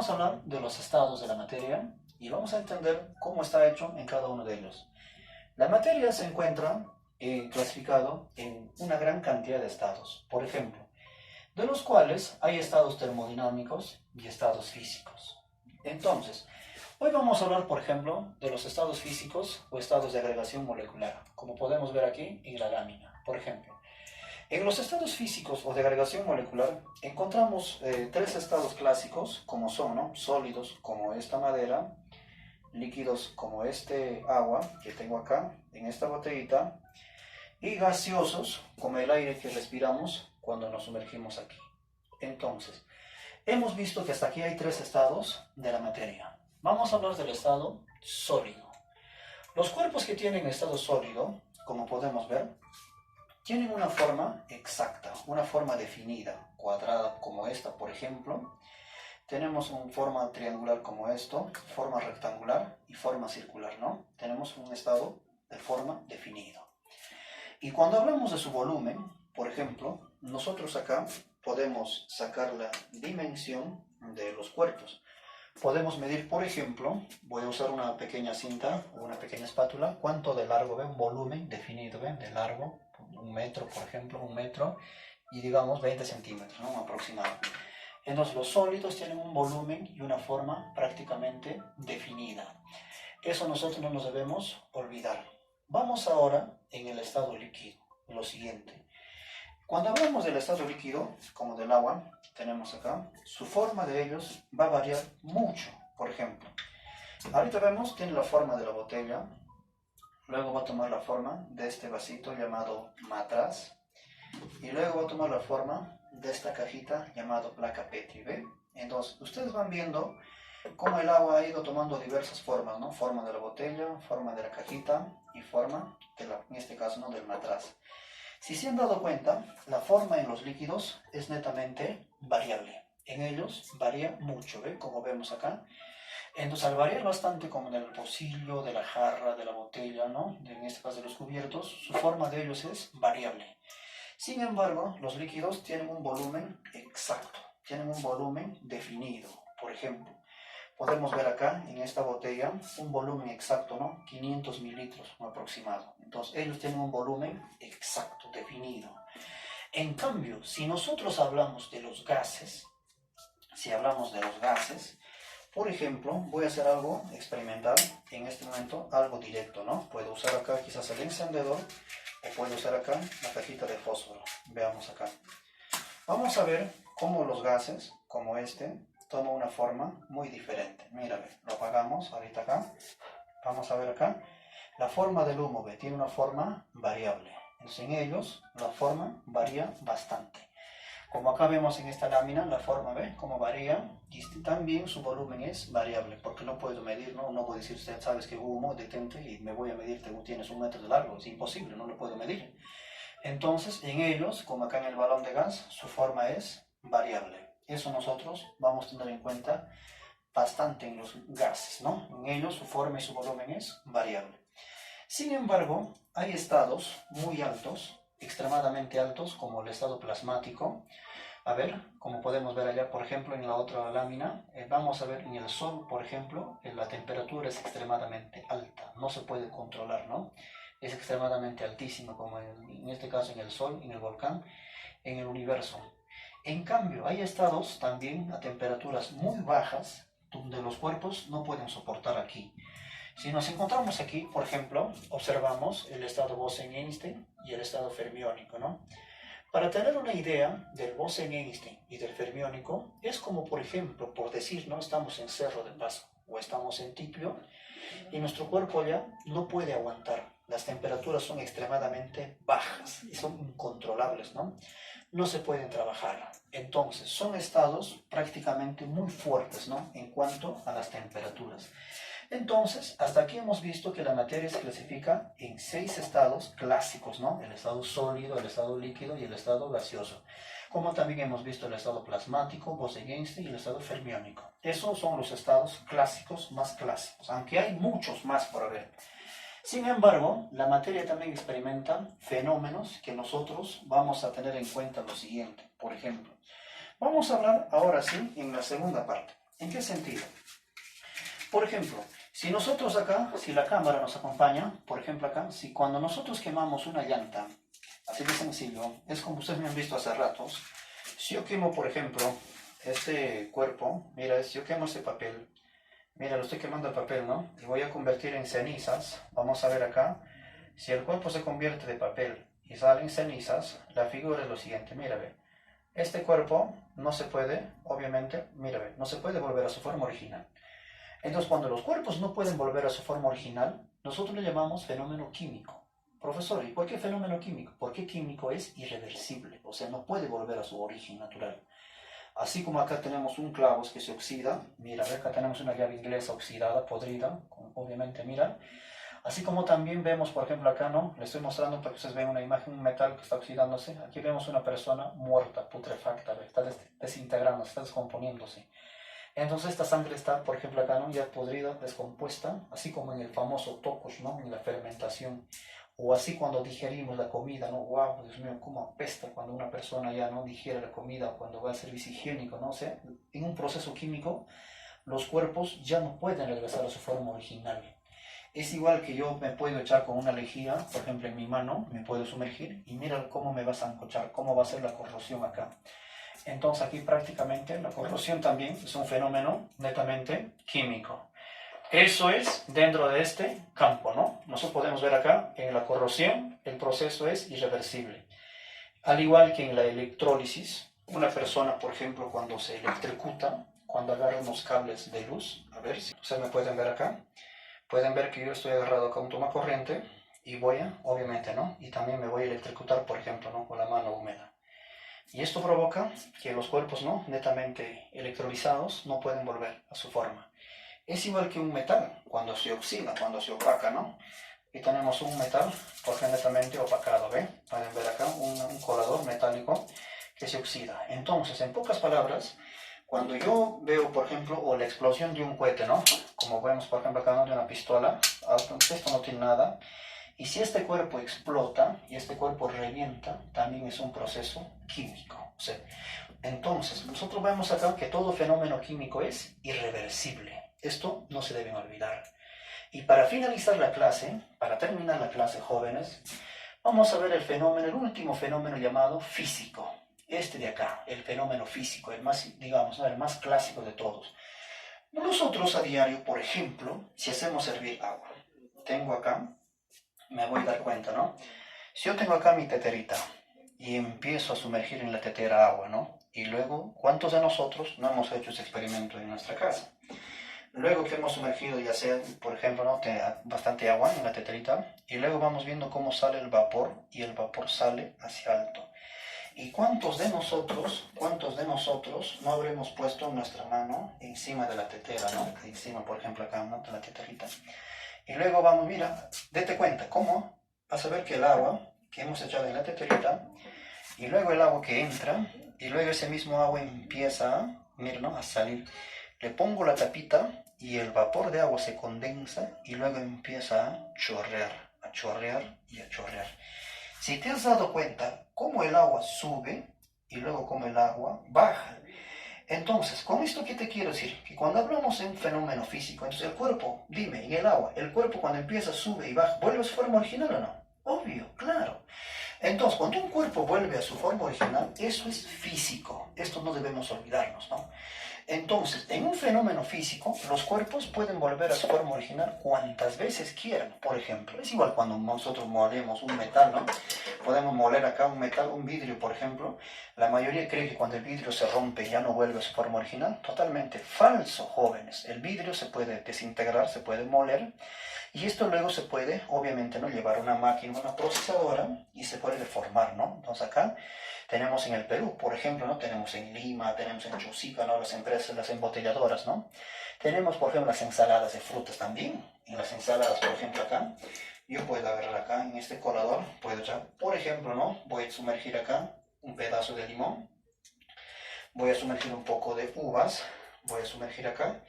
vamos a hablar de los estados de la materia y vamos a entender cómo está hecho en cada uno de ellos. La materia se encuentra clasificado en una gran cantidad de estados, por ejemplo, de los cuales hay estados termodinámicos y estados físicos. Entonces, hoy vamos a hablar, por ejemplo, de los estados físicos o estados de agregación molecular, como podemos ver aquí en la lámina. Por ejemplo, en los estados físicos o de agregación molecular encontramos tres estados clásicos, como son, ¿no?, sólidos, como esta madera, líquidos como este agua que tengo acá en esta botellita, y gaseosos como el aire que respiramos cuando nos sumergimos aquí. Entonces, hemos visto que hasta aquí hay tres estados de la materia. Vamos a hablar del estado sólido. Los cuerpos que tienen estado sólido, como podemos ver, tienen una forma exacta, una forma definida, cuadrada como esta, por ejemplo. Tenemos una forma triangular como esto, forma rectangular y forma circular, ¿no? Tenemos un estado de forma definido. Y cuando hablamos de su volumen, por ejemplo, nosotros acá podemos sacar la dimensión de los cuerpos. Podemos medir, por ejemplo, voy a usar una pequeña cinta o una pequeña espátula, cuánto de largo, ¿ven? Un volumen definido, ¿ven? De largo, 1 metro, por ejemplo, 1 metro, y digamos 20 centímetros, ¿no? Un aproximado. Entonces los sólidos tienen un volumen y una forma prácticamente definida. Eso nosotros no nos debemos olvidar. Vamos ahora en el estado líquido, lo siguiente. Cuando hablamos del estado líquido, como del agua, tenemos acá, su forma de ellos va a variar mucho. Por ejemplo, ahorita vemos, tiene la forma de la botella, luego va a tomar la forma de este vasito llamado matraz, y luego va a tomar la forma de esta cajita llamado placa Petri, ¿ve? Entonces, ustedes van viendo cómo el agua ha ido tomando diversas formas, ¿no? Forma de la botella, forma de la cajita y forma, en este caso, ¿no?, del matraz. Si se han dado cuenta, la forma en los líquidos es netamente variable. En ellos varía mucho, ¿ve? Como vemos acá. Entonces, al variar bastante, como en el pocillo, de la jarra, de la botella, ¿no?, en este caso de los cubiertos, su forma de ellos es variable. Sin embargo, los líquidos tienen un volumen exacto, tienen un volumen definido. Por ejemplo, podemos ver acá en esta botella un volumen exacto, ¿no? 500 mililitros aproximado. Entonces, ellos tienen un volumen exacto, definido. En cambio, si nosotros hablamos de los gases, por ejemplo, voy a hacer algo experimental en este momento, algo directo, ¿no? Puedo usar acá quizás el encendedor o puedo usar acá la cajita de fósforo. Veamos acá. Vamos a ver cómo los gases, como este, toma una forma muy diferente. Mira, lo apagamos ahorita acá. Vamos a ver acá. La forma del humo, ¿ve? Tiene una forma variable. Entonces, en ellos la forma varía bastante. Como acá vemos en esta lámina, la forma, ¿ve?, cómo varía, y también su volumen es variable, porque no puedo medir, ¿no? No puedo decir, usted sabes que humo, detente y me voy a medir, tienes 1 metro de largo, es imposible, no lo puedo medir. Entonces, en ellos, como acá en el balón de gas, su forma es variable. Eso nosotros vamos a tener en cuenta bastante en los gases, ¿no? En ellos su forma y su volumen es variable. Sin embargo, hay estados muy altos, extremadamente altos, como el estado plasmático. A ver, como podemos ver allá, por ejemplo, en la otra lámina, vamos a ver en el Sol, por ejemplo, la temperatura es extremadamente alta, no se puede controlar, ¿no? Es extremadamente altísima, como en este caso en el Sol, en el volcán, en el universo. En cambio, hay estados también a temperaturas muy bajas, donde los cuerpos no pueden soportar aquí. Si nos encontramos aquí, por ejemplo, observamos el estado Bose-Einstein y el estado fermiónico, ¿no? Para tener una idea del Bose-Einstein y del fermiónico, es como, por ejemplo, por decir, ¿no?, estamos en Cerro de Paso o estamos en Tiplio y nuestro cuerpo ya no puede aguantar. Las temperaturas son extremadamente bajas y son incontrolables, ¿no? No se pueden trabajar. Entonces, son estados prácticamente muy fuertes, ¿no?, en cuanto a las temperaturas. Entonces, hasta aquí hemos visto que la materia se clasifica en 6 estados clásicos, ¿no? El estado sólido, el estado líquido y el estado gaseoso. Como también hemos visto el estado plasmático, Bose-Einstein y el estado fermiónico. Esos son los estados clásicos más clásicos, aunque hay muchos más por haber. Sin embargo, la materia también experimenta fenómenos que nosotros vamos a tener en cuenta lo siguiente. Por ejemplo, vamos a hablar ahora sí en la segunda parte. ¿En qué sentido? Por ejemplo, si nosotros acá, si la cámara nos acompaña, por ejemplo acá, si cuando nosotros quemamos una llanta, así de sencillo, es como ustedes me han visto hace ratos, si yo quemo, por ejemplo, este cuerpo, mira, si yo quemo este papel, mira, lo estoy quemando el papel, ¿no? Y voy a convertir en cenizas, vamos a ver acá, si el cuerpo se convierte de papel y salen cenizas, la figura es lo siguiente, mira, ve, este cuerpo no se puede, obviamente, mira, ve, no se puede volver a su forma original. Entonces, cuando los cuerpos no pueden volver a su forma original, nosotros le llamamos fenómeno químico. Profesor, ¿y por qué fenómeno químico? Porque químico es irreversible, o sea, no puede volver a su origen natural. Así como acá tenemos un clavo que se oxida, mira, acá tenemos una llave inglesa oxidada, podrida, obviamente, mira. Así como también vemos, por ejemplo, acá, ¿no? Le estoy mostrando para que ustedes vean una imagen, un metal que está oxidándose. Aquí vemos una persona muerta, putrefacta, está desintegrándose, está descomponiéndose. Entonces esta sangre está, por ejemplo, acá, ¿no? Ya podrida, descompuesta, así como en el famoso tocos, ¿no? En la fermentación. O así cuando digerimos la comida, ¿no? ¡Wow! Dios mío, cómo apesta cuando una persona ya no digiere la comida, cuando va al servicio higiénico, ¿no? O sea, en un proceso químico, los cuerpos ya no pueden regresar a su forma original. Es igual que yo me puedo echar con una lejía, por ejemplo, en mi mano, me puedo sumergir y mira cómo me va a sancochar, cómo va a ser la corrosión acá. Entonces aquí prácticamente la corrosión también es un fenómeno netamente químico. Eso es dentro de este campo, ¿no? Nosotros podemos ver acá, en la corrosión, el proceso es irreversible. Al igual que en la electrólisis, una persona, por ejemplo, cuando se electrocuta, cuando agarra unos cables de luz, a ver si ustedes me pueden ver acá, pueden ver que yo estoy agarrado acá a un toma corriente y voy a, obviamente, ¿no? Y también me voy a electrocutar, por ejemplo, ¿no? Con la mano húmeda. Y esto provoca que los cuerpos, ¿no? Netamente electrolizados no pueden volver a su forma. Es igual que un metal, cuando se oxida, cuando se opaca, ¿no? Y tenemos un metal netamente opacado, ¿ve? Pueden ver acá un colador metálico que se oxida. Entonces, en pocas palabras, cuando yo veo, por ejemplo, o la explosión de un cohete, ¿no? Como vemos, por ejemplo, acá, ¿no? De una pistola, esto no tiene nada. Y si este cuerpo explota y este cuerpo revienta, también es un proceso químico. O sea, entonces, nosotros vemos acá que todo fenómeno químico es irreversible. Esto no se deben olvidar. Y para finalizar la clase, para terminar la clase, jóvenes, vamos a ver el fenómeno, el último fenómeno llamado físico. Este de acá, el fenómeno físico, el más, digamos, ¿no? El más clásico de todos. Nosotros a diario, por ejemplo, si hacemos hervir agua, tengo acá, me voy a dar cuenta, ¿no? Si yo tengo acá mi teterita y empiezo a sumergir en la tetera agua, ¿no? Y luego, ¿cuántos de nosotros no hemos hecho ese experimento en nuestra casa? Luego que hemos sumergido, ya sea, por ejemplo, ¿no? Bastante agua en la teterita, y luego vamos viendo cómo sale el vapor, y el vapor sale hacia alto. ¿Y cuántos de nosotros no habremos puesto nuestra mano encima de la tetera, ¿no? Encima, por ejemplo, acá, ¿no? De la teterita. Y luego vamos, mira, date cuenta, ¿cómo? Vas a ver que el agua que hemos echado en la teterita, y luego el agua que entra, y luego ese mismo agua empieza, mira, ¿no? A salir. Le pongo la tapita y el vapor de agua se condensa y luego empieza a chorrear y a chorrear. Si te has dado cuenta cómo el agua sube y luego cómo el agua baja. Entonces, ¿con esto qué te quiero decir? Que cuando hablamos de un fenómeno físico, entonces el cuerpo, dime, en el agua, el cuerpo cuando empieza sube y baja, ¿vuelve a su forma original o no? Obvio, claro. Entonces, cuando un cuerpo vuelve a su forma original, eso es físico. Esto no debemos olvidarnos, ¿no? Entonces, en un fenómeno físico, los cuerpos pueden volver a su forma original cuantas veces quieran. Por ejemplo, es igual cuando nosotros molemos un metal, ¿no? Podemos moler acá un metal, un vidrio, por ejemplo. La mayoría cree que cuando el vidrio se rompe ya no vuelve a su forma original. Totalmente falso, jóvenes. El vidrio se puede desintegrar, se puede moler. Y esto luego se puede, obviamente, ¿no? Llevar a una máquina, una procesadora y se puede deformar, ¿no? Entonces acá tenemos en el Perú, por ejemplo, ¿no? Tenemos en Lima, tenemos en Chosica, ¿no? Las empresas, las embotelladoras, ¿no? Tenemos, por ejemplo, las ensaladas de frutas también. En las ensaladas, por ejemplo, acá, yo puedo agarrar acá en este colador, puedo echar, por ejemplo, ¿no? Voy a sumergir acá un pedazo de limón, voy a sumergir un poco de uvas, voy a sumergir acá.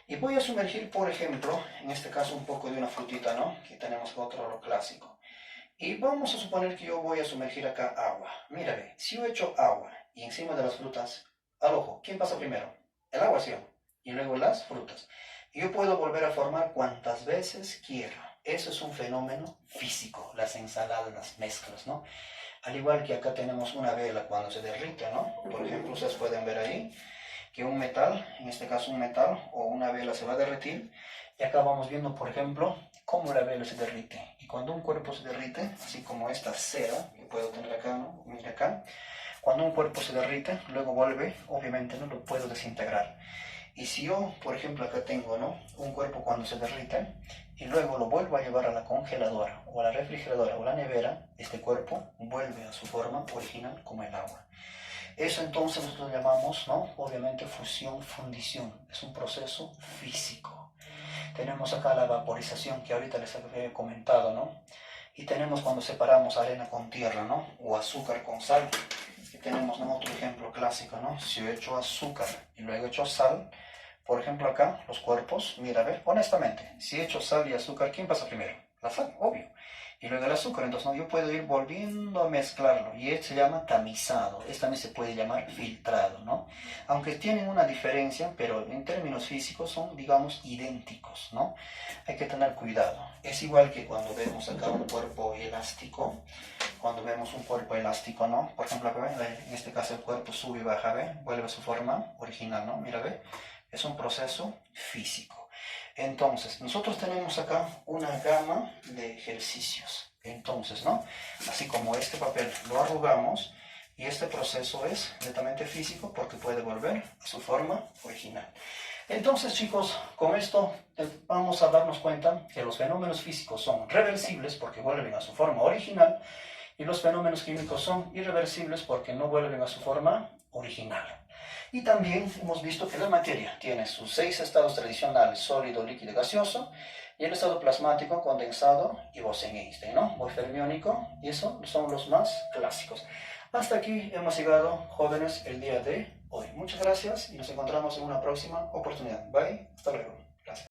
Y voy a sumergir, por ejemplo, en este caso un poco de una frutita, ¿no? Que tenemos otro clásico. Y vamos a suponer que yo voy a sumergir acá agua. Mírame, si yo echo agua y encima de las frutas, al ojo, ¿quién pasa primero? El agua, ¿sí o no? y luego las frutas. Yo puedo volver a formar cuantas veces quiera. Eso es un fenómeno físico, las ensaladas, las mezclas, ¿no? Al igual que acá tenemos una vela cuando se derrite, ¿no? Por ejemplo, ustedes pueden ver ahí que un metal, en este caso un metal o una vela se va a derretir. Y acá vamos viendo, por ejemplo, cómo la vela se derrite. Y cuando un cuerpo se derrite, así como esta cera que puedo tener acá, ¿no? Mira acá. Cuando un cuerpo se derrite, luego vuelve, obviamente no lo puedo desintegrar. Y si yo, por ejemplo, acá tengo, ¿no?, un cuerpo cuando se derrite y luego lo vuelvo a llevar a la congeladora o a la refrigeradora o a la nevera, este cuerpo vuelve a su forma original como el agua. Eso entonces nosotros llamamos, ¿no?, obviamente fusión, fundición. Es un proceso físico. Tenemos acá la vaporización que ahorita les había comentado, ¿no? Y tenemos cuando separamos arena con tierra, ¿no?, o azúcar con sal. Y tenemos, ¿no?, otro ejemplo clásico, ¿no? Si yo echo azúcar y luego echo sal, por ejemplo acá, los cuerpos, mira, a ver, honestamente, si echo sal y azúcar, ¿quién pasa primero? La sal, obvio. Y luego el azúcar, entonces, ¿no?, yo puedo ir volviendo a mezclarlo. Y esto se llama tamizado. Esto también se puede llamar filtrado, ¿no? Aunque tienen una diferencia, pero en términos físicos son, digamos, idénticos, ¿no? Hay que tener cuidado. Es igual que cuando vemos acá un cuerpo elástico. Cuando vemos un cuerpo elástico, ¿no? Por ejemplo, acá, en este caso el cuerpo sube y baja, ¿ve? Vuelve a su forma original, ¿no? Mira, ¿ve? Es un proceso físico. Entonces, nosotros tenemos acá una gama de ejercicios. Entonces, ¿no? Así como este papel lo arrugamos y este proceso es netamente físico porque puede volver a su forma original. Entonces, chicos, con esto vamos a darnos cuenta que los fenómenos físicos son reversibles porque vuelven a su forma original y los fenómenos químicos son irreversibles porque no vuelven a su forma original. Y también hemos visto que la materia tiene sus 6 estados tradicionales: sólido, líquido, gaseoso, y el estado plasmático, condensado y Bose-Einstein, ¿no? O fermiónico, y esos son los más clásicos. Hasta aquí hemos llegado, jóvenes, el día de hoy. Muchas gracias y nos encontramos en una próxima oportunidad. Bye, hasta luego. Gracias.